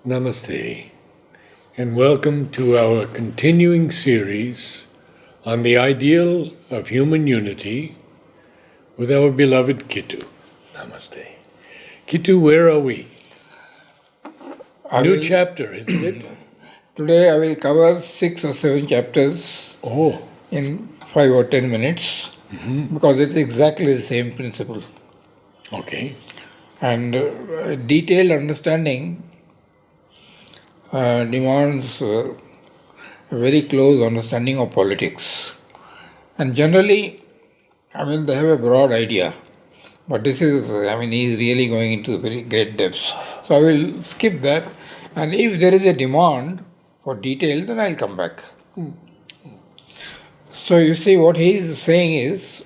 Namaste, and welcome to our continuing series on the ideal of human unity with our beloved Kittu. Namaste. Kittu, where are we? New chapter, isn't it? Today I will cover 6 or 7 chapters Oh, in 5 or 10 minutes because it's exactly the same principle. okay. And detailed understanding demands a very close understanding of politics. And generally, they have a broad idea. But this is, he's really going into very great depths. So I will skip that. And if there is a demand for detail, then I'll come back. So you see, what he is saying is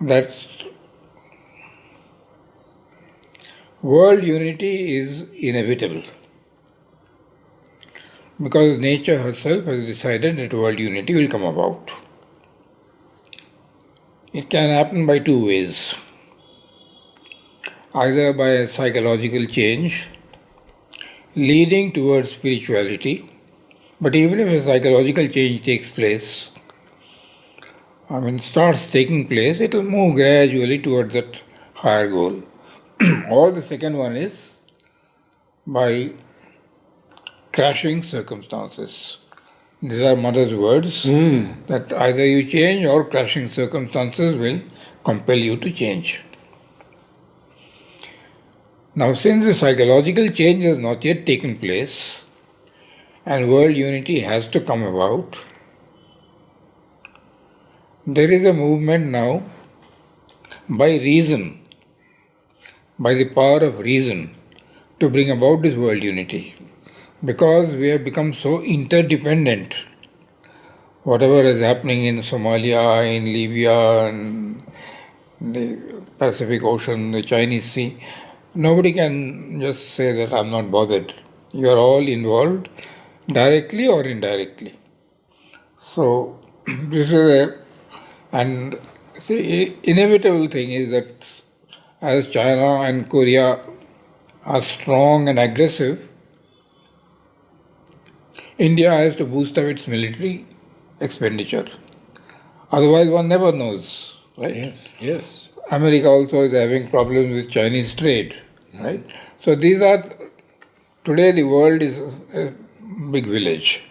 that world unity is inevitable because nature herself has decided that world unity will come about. It can happen by two ways. Either by a psychological change leading towards spirituality, but even if a psychological change takes place, starts taking place, it will move gradually towards that higher goal. Or the second one is by crashing circumstances. These are mother's words, that either you change or crashing circumstances will compel you to change. Now, since the psychological change has not yet taken place and world unity has to come about, there is a movement now by reason, by the power of reason, to bring about this world unity. Because we have become so interdependent, whatever is happening in Somalia, in Libya, and the Pacific Ocean, the Chinese Sea, nobody can just say that I'm not bothered. You are all involved, directly or indirectly. So, this is and the inevitable thing is that as China and Korea are strong and aggressive, India has to boost up its military expenditure. Otherwise, one never knows, right? Yes. America also is having problems with Chinese trade, right? So these are, today the world is a big village,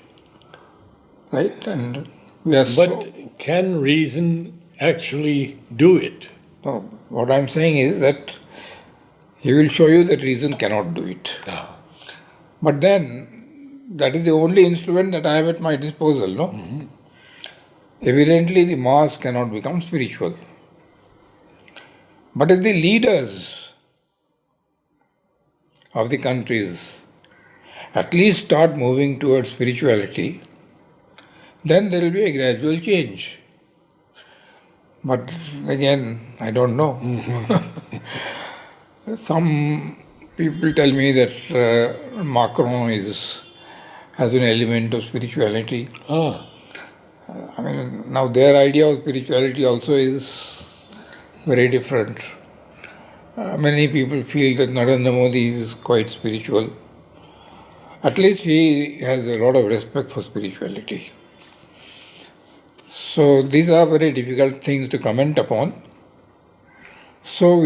right? And we are But can reason actually do it? No, what I'm saying is that he will show you that reason cannot do it. But then, that is the only instrument that I have at my disposal, no? Evidently, the mass cannot become spiritual. But if the leaders of the countries at least start moving towards spirituality, then there will be a gradual change. But again, I don't know. Some people tell me that Macron has an element of spirituality. Now their idea of spirituality also is very different. Many people feel that Narendra Modi is quite spiritual. At least he has a lot of respect for spirituality. So these are very difficult things to comment upon. So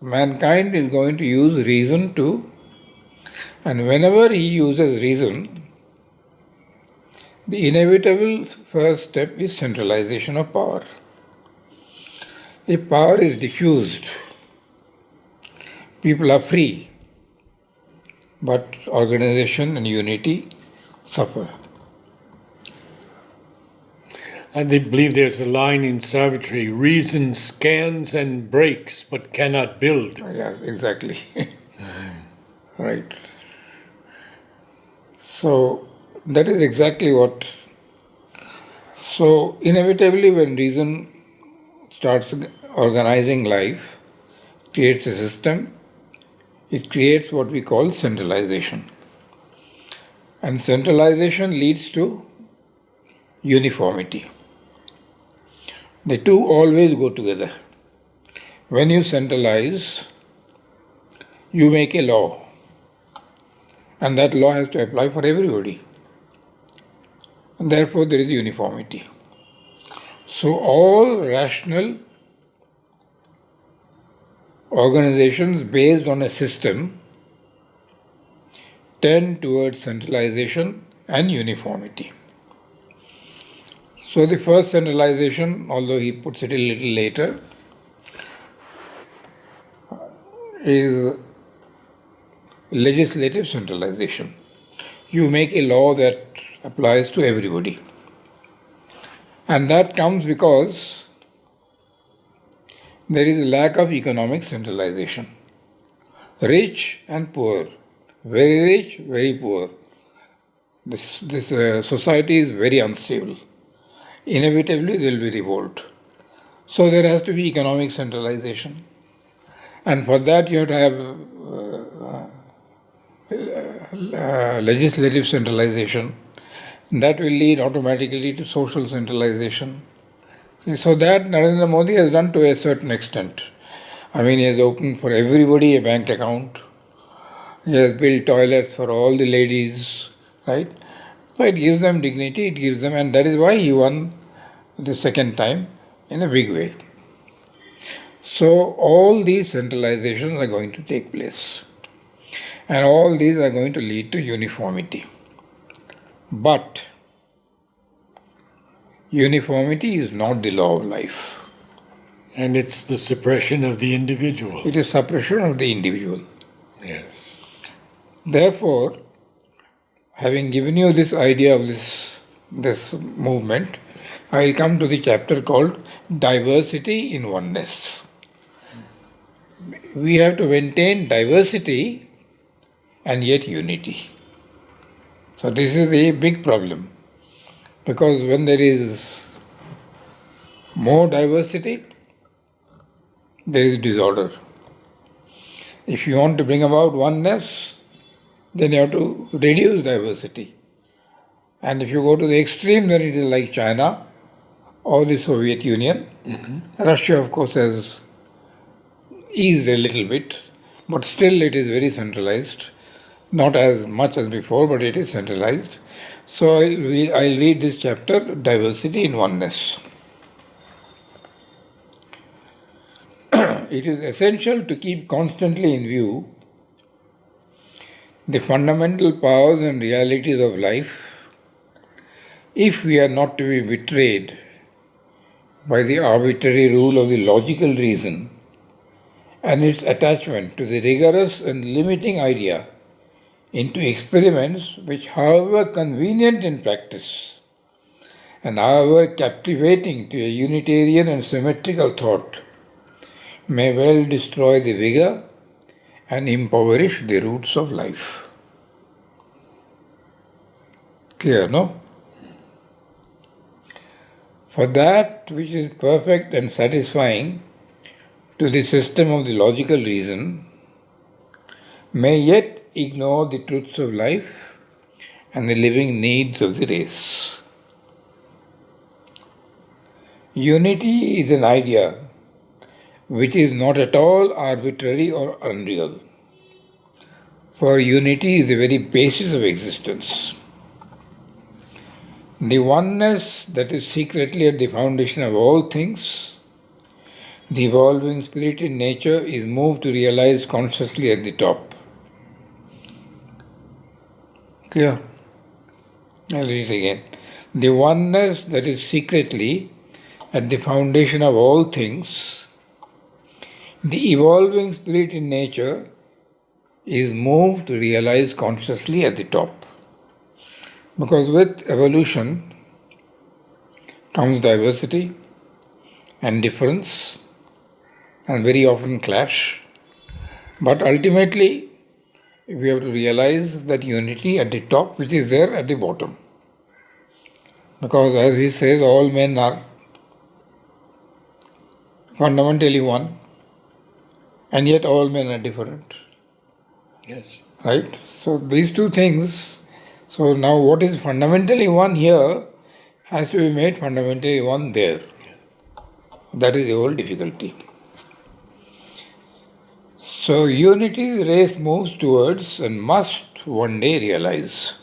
mankind is going to use reason too, and whenever he uses reason, the inevitable first step is centralization of power. If power is diffused, people are free, but organization and unity suffer. I believe there's a line in Savitri: reason scans and breaks but cannot build. Yeah, exactly. Right. So that is exactly what. So inevitably, when reason starts organizing life, creates a system, it creates what we call centralization. And centralization leads to uniformity. The two always go together. When you centralize, you make a law, and that law has to apply for everybody. And therefore, there is uniformity. So, all rational organizations based on a system tend towards centralization and uniformity. So, the first centralization, although he puts it a little later, is legislative centralization. You make a law that applies to everybody. And that comes because there is a lack of economic centralization. Rich and poor, very rich, very poor. This society is very unstable. Inevitably, there will be revolt. So there has to be economic centralization. And for that, you have to have legislative centralization. That will lead automatically to social centralization. So that Narendra Modi has done to a certain extent. I mean, he has opened for everybody a bank account. He has built toilets for all the ladies, right? So it gives them dignity, it gives them, and that is why he won the second time in a big way. So all these centralizations are going to take place. And all these are going to lead to uniformity. But uniformity is not the law of life. And it's the suppression of the individual. It is suppression of the individual. Yes. Therefore, having given you this idea of this movement, I will come to the chapter called Diversity in Oneness. We have to maintain diversity and yet unity. So this is a big problem, because when there is more diversity, there is disorder. If you want to bring about oneness, then you have to reduce diversity. And if you go to the extreme, then it is like China or the Soviet Union. Mm-hmm. Russia, of course, has eased a little bit, but still it is very centralized. Not as much as before, but it is centralized. So I'll read this chapter, Diversity in Oneness. It is essential to keep constantly in view the fundamental powers and realities of life if we are not to be betrayed by the arbitrary rule of the logical reason and its attachment to the rigorous and limiting idea into experiments which, however convenient in practice and however captivating to a Unitarian and symmetrical thought, may well destroy the vigor and impoverish the roots of life. Clear, no? For that which is perfect and satisfying to the system of the logical reason may yet ignore the truths of life and the living needs of the race. Unity is an idea which is not at all arbitrary or unreal, for unity is the very basis of existence. The oneness that is secretly at the foundation of all things, the evolving spirit in nature is moved to realize consciously at the top. Clear? I'll read it again. The oneness that is secretly at the foundation of all things, the evolving spirit in nature is moved to realize consciously at the top. Because with evolution comes diversity and difference, and very often clash. But ultimately, we have to realize that unity at the top, which is there at the bottom. Because as he says, all men are fundamentally one, and yet all men are different. Yes. Right? So these two things, so now what is fundamentally one here has to be made fundamentally one there. That is the whole difficulty. So unity the race moves towards and must one day realize.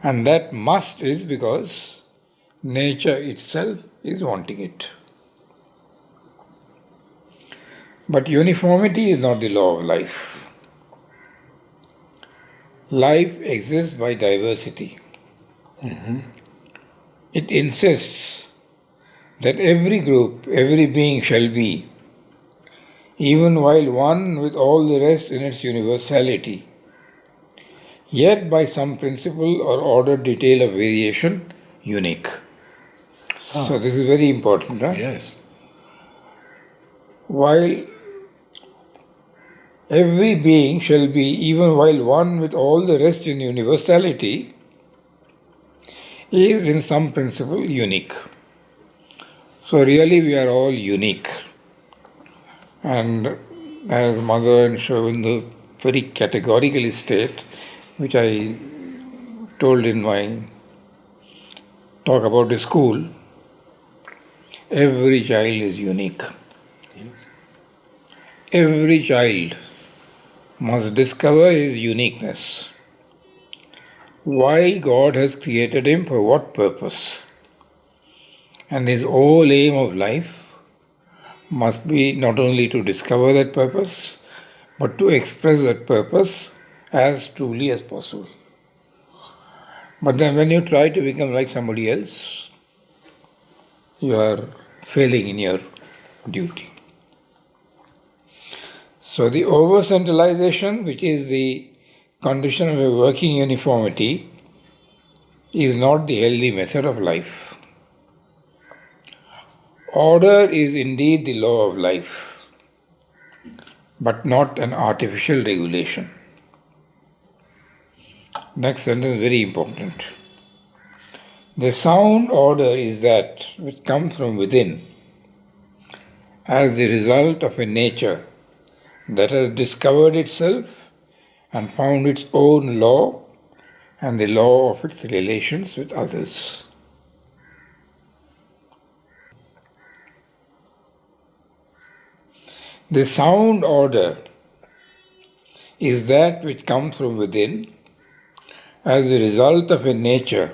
And that must is because nature itself is wanting it. But uniformity is not the law of life. Life exists by diversity. It insists that every group, every being shall be, even while one with all the rest in its universality, yet by some principle or ordered detail of variation, unique. So this is very important, right? Yes. While every being shall be, even while one with all the rest in universality, is in some principle unique. So really we are all unique. And as Mother and Aurobindo very categorically state, which I told in my talk about the school, every child is unique. Every child must discover his uniqueness. Why God has created him, for what purpose. And his whole aim of life must be not only to discover that purpose, but to express that purpose as truly as possible. But then when you try to become like somebody else, you are failing in your duty. So the over-centralization, which is the condition of a working uniformity, is not the healthy method of life. Order is indeed the law of life, but not an artificial regulation. Next sentence is very important. The sound order is that which comes from within as the result of a nature that has discovered itself and found its own law and the law of its relations with others. The sound order is that which comes from within as the result of a nature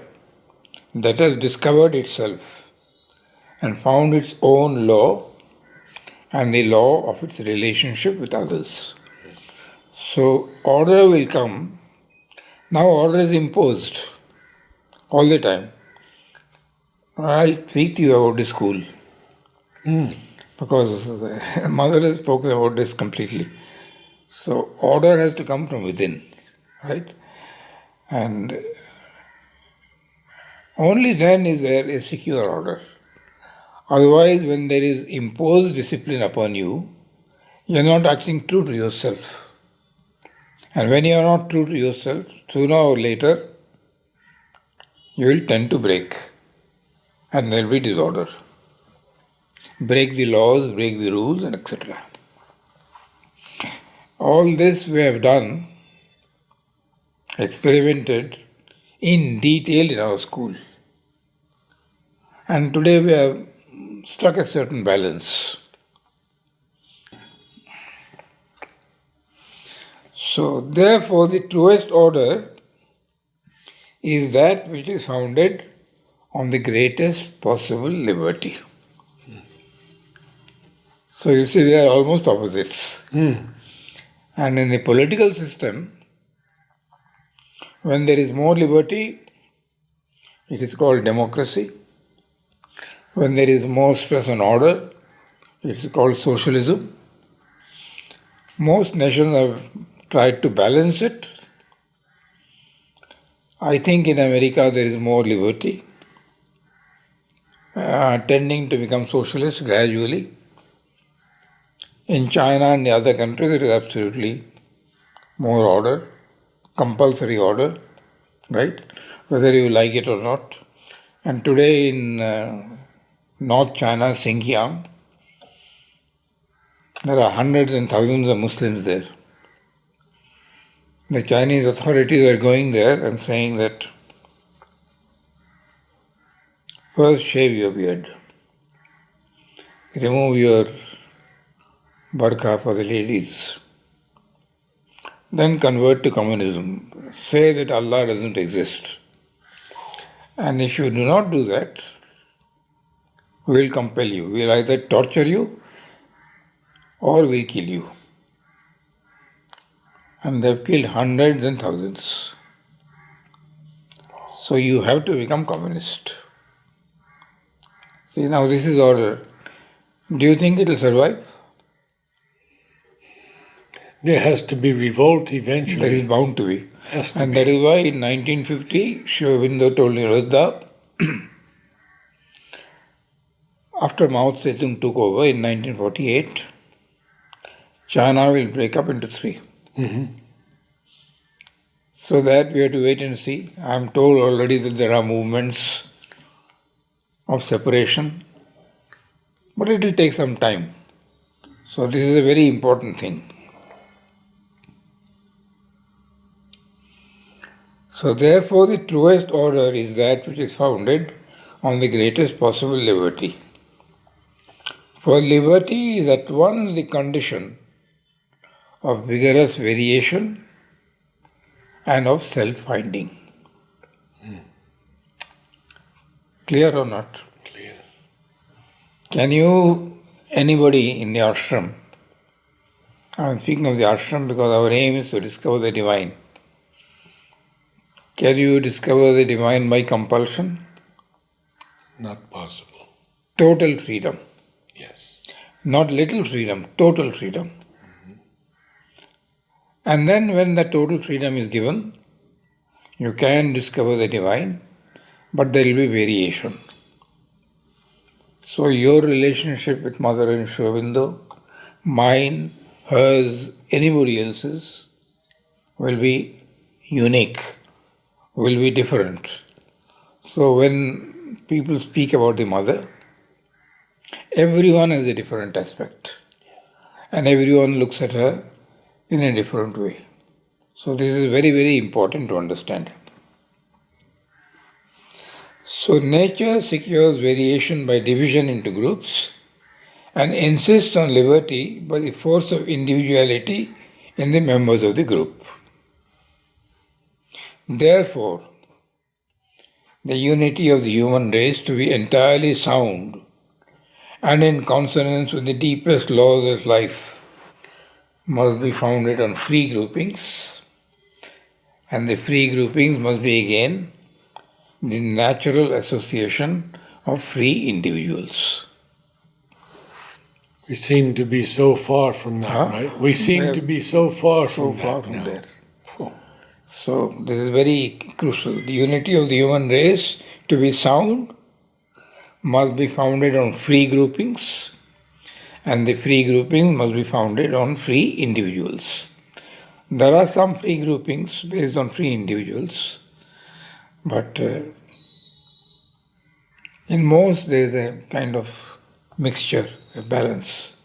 that has discovered itself and found its own law and the law of its relationship with others. So order will come. Now order is imposed all the time. I'll speak to you about the school. Because Mother has spoken about this completely. So order has to come from within, right? And only then is there a secure order. Otherwise, when there is imposed discipline upon you, you are not acting true to yourself. And when you are not true to yourself, sooner or later, you will tend to break. And there will be disorder. Break the laws, break the rules, and etc. All this we have done, experimented in detail in our school. And today we have struck a certain balance. So, therefore, the truest order is that which is founded on the greatest possible liberty. So, you see, they are almost opposites. And in the political system, when there is more liberty, it is called democracy. When there is more stress on order, it is called socialism. Most nations have tried to balance it. I think in America there is more liberty, tending to become socialist gradually. In China and the other countries, it is absolutely more order, compulsory order, right? Whether you like it or not. And today in North China, Xinjiang, there are hundreds and thousands of Muslims there. The Chinese authorities are going there and saying that first shave your beard, remove your burqa for the ladies. Then convert to communism. Say that Allah doesn't exist. And if you do not do that, we will compel you. We will either torture you or we'll kill you. And they've killed hundreds and thousands. So you have to become communist. See, now this is order. Do you think it will survive? There has to be revolt eventually. There is bound to be. And be. that is why in 1950, Aurobindo told Narad, after Mao Zedong took over in 1948, China will break up into three. Mm-hmm. So that we have to wait and see. I am told already that there are movements of separation, but it will take some time. So this is a very important thing. So therefore the truest order is that which is founded on the greatest possible liberty. For liberty is at once the condition of vigorous variation and of self-finding. Clear or not? Clear. Can you, anybody in the ashram, I am speaking of the ashram because our aim is to discover the divine. Can you discover the divine by compulsion? Not possible. Total freedom. Yes. Not little freedom, total freedom. Mm-hmm. And then when the total freedom is given, you can discover the divine, but there will be variation. So your relationship with Mother and Aurobindo, mine, hers, anybody else's, will be unique, will be different. So when people speak about the Mother, everyone has a different aspect. And everyone looks at her in a different way. So this is very, very important to understand. So nature secures variation by division into groups and insists on liberty by the force of individuality in the members of the group. Therefore, the unity of the human race to be entirely sound and in consonance with the deepest laws of life must be founded on free groupings, and the free groupings must be again the natural association of free individuals. We seem to be so far from that, right? We seem to be so far from there. So this is very crucial. The unity of the human race to be sound must be founded on free groupings, and the free groupings must be founded on free individuals. There are some free groupings based on free individuals, but in most there is a kind of mixture, a balance.